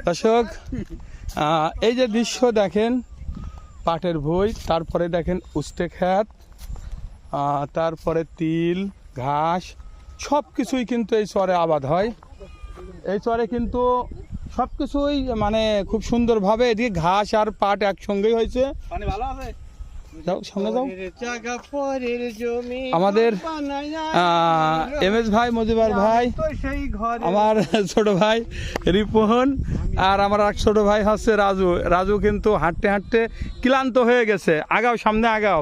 দর্শক এই যে দৃশ্য দেখেন, পাটের ভুঁই, তারপরে দেখেন উস্তে ক্ষেত, তারপরে তিল, ঘাস, সব কিছুই কিন্তু এই চরে আবাদ হয়। এই চরে কিন্তু সব কিছুই মানে খুব সুন্দরভাবে, এদিকে ঘাস আর পাট একসঙ্গেই হয়েছে। যাও সামনে যাও। আমাদের এমএস ভাই, মজিবার ভাই, আমার ছোট ভাই রিপন, আর আমার এক ছোট ভাই হচ্ছে রাজু। রাজু কিন্তু হাঁটতে হাঁটতে ক্লান্ত হয়ে গেছে। আগাও, সামনে আগাও।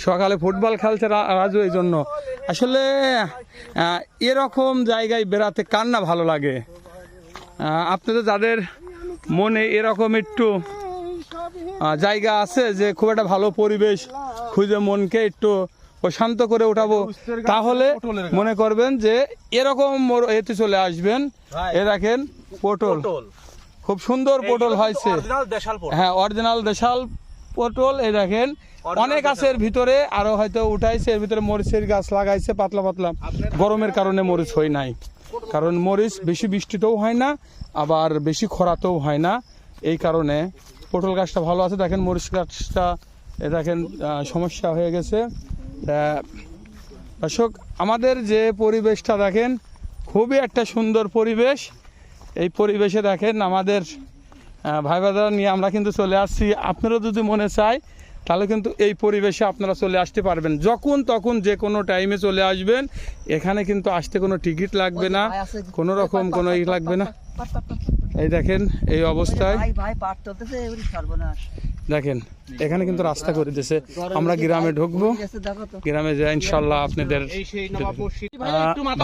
সকালে ফুটবল খেলছে রাজু, এই জন্য। আসলে এরকম জায়গায় বেড়াতে কার না ভালো লাগে? আপনাদের যাদের মনে এরকম একটু জায়গা আছে যে খুব একটা ভালো পরিবেশ খুঁজে মনকে একটু প্রশান্ত করে উঠাবো, তাহলে মনে করবেন যে এরকম এতে চলে আসবেন। এ দেখেন পটল, খুব সুন্দর পটল হয়েছে। হ্যাঁ, অরিজিনাল দেশাল পটল। এই দেখেন অনেক গাছের ভিতরে আরো হয়তো উঠাইছে, এর ভিতরে মরিচের গাছ লাগাইছে পাতলা পাতলা। গরমের কারণে মরিচ হয় নাই, কারণ মরিচ বেশি বৃষ্টিতেও হয় না, আবার বেশি খরাতেও হয় না। এই কারণে পটল গাছটা ভালো আছে। দেখেন মরিচ গাছটা, এ দেখেন সমস্যা হয়ে গেছে। দর্শক, আমাদের যে পরিবেশটা দেখেন, খুবই একটা সুন্দর পরিবেশ। এই পরিবেশে দেখেন আমাদের ভাই বাজার নিয়ে আমরা কিন্তু চলে আসছি। আপনারা যদি মনে চায় তাহলে কিন্তু এই পরিবেশে আপনারা চলে আসতে পারবেন, যখন তখন যে কোনো টাইমে চলে আসবেন। এখানে কিন্তু আসতে কোনো টিকিট লাগবে না, কোনো রকম কোনো ই লাগবে না। এই দেখেন এই অবস্থায় দেখেন, এখানে কিন্তু রাস্তা করে দিয়েছে। আমরা গ্রামে ঢুকবো, গ্রামে যাই ইনশাল্লাহ আপনাদের।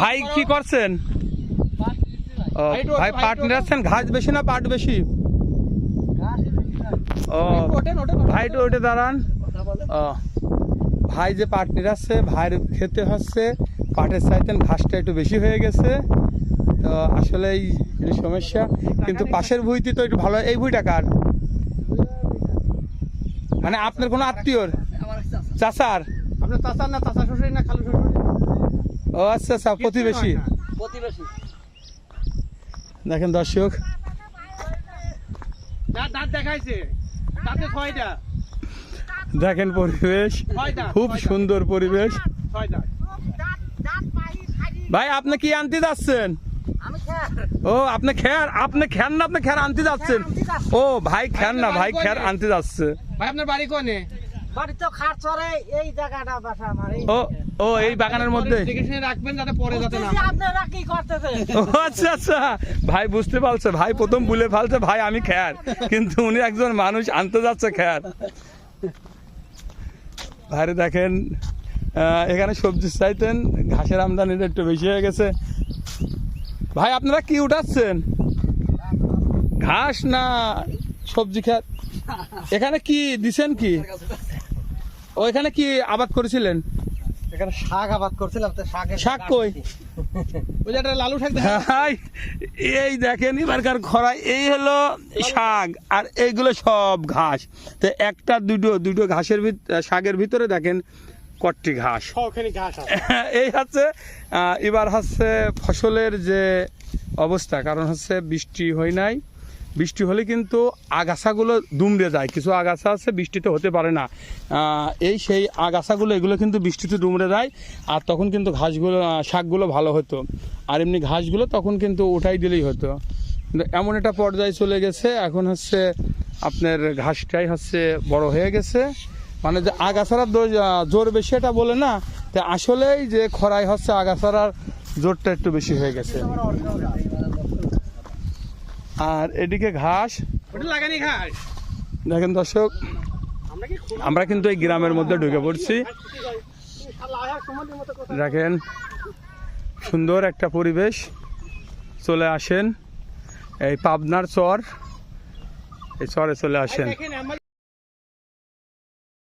ভাই কি করছেন? ভাই পাট নিচ্ছেন? ঘাস বেশি না পাট বেশি? ও ভাই তো ওইটা দাঁড়ান। ভাই যে পাট নিরাচ্ছে, ভাইয়ের খেতে হচ্ছে পাটের চাইতেন ঘাসটা একটু বেশি হয়ে গেছে। তো আসলে এই সমস্যা। কিন্তু পাশের ভুঁইতে তো একটু ভালো। এই ভুঁইটা কার? মানে আপনার কোনো আত্মীয়র? চাচার? আপনার চাচার না চাচা শ্বশুর না খালু শ্বশুর? ও আচ্ছা আচ্ছা, প্রতিবেশী। দেখেন দর্শক, দেখেন পরিবেশ, খুব সুন্দর পরিবেশ। ভাই আপনি কি আনতে যাচ্ছেন? ও আপনি খের, আপনি খের না, আপনি খের আনতে যাচ্ছেন? ও ভাই খের না, ভাই খের আনতে যাচ্ছে। ভাই আপনার বাড়ি কোনে? বাড়ি তো খাটচরে, এই জায়গাটা বাসা আমার। ও এই বাগানের মধ্যে রাখবেন যাতে পরে যাতে না। আপনারা কি করতেছেন? ও আচ্ছা আচ্ছা, ভাই বুঝতে পারছে। ভাই প্রথম বলে ফেলছে ভাই আমি খের, কিন্তু উনি একজন মানুষ আনতে যাচ্ছে খের। ভাইরে দেখেন, এখানে সবজি চাইতেন, ঘাসের আমদানিটা একটু বেশি হয়ে গেছে। ভাই আপনারা কি উঠাচ্ছেন? ঘাস না সবজি খেত? এখানে কি দিছেন? কি ওইখানে কি আবাদ করেছিলেন? এখানে শাক আবাদ করছিলাম। শাক কই? ওই যে লালু শাক। এই দেখেন এবারকার খরায় এই হলো শাক, আর এইগুলো সব ঘাস। তো একটা দুটো ঘাসের শাকের ভিতরে দেখেন কটটি ঘাস। এই হচ্ছে এবার হচ্ছে ফসলের যে অবস্থা, কারণ হচ্ছে বৃষ্টি হয় নাই। বৃষ্টি হলে কিন্তু আগাছাগুলো দুমড়ে যায়। কিছু আগাছা আছে বৃষ্টিতে হতে পারে না, এই সেই আগাছাগুলো এগুলো কিন্তু বৃষ্টিতে দুমড়ে যায়। আর তখন কিন্তু ঘাসগুলো, শাকগুলো ভালো হতো। আর এমনি ঘাসগুলো তখন কিন্তু উঠাই দিলেই হতো। কিন্তু এমন একটা পর্যায়ে চলে গেছে, এখন হচ্ছে আপনার ঘাসটাই হচ্ছে বড় হয়ে গেছে। মানে যে আগাছার জোর বেশি এটা বলে না, তা আসলেই যে খরাই হচ্ছে আগাছার জোরটা একটু বেশি হয়ে গেছে। আর এদিকে ঘাস দেখেন দর্শক, আমরা কিন্তু এই গ্রামের মধ্যে ঢুকে পড়ছি। দেখেন সুন্দর একটা পরিবেশ। চলে আসেন এই পাবনার চর, এই চরে চলে আসেন।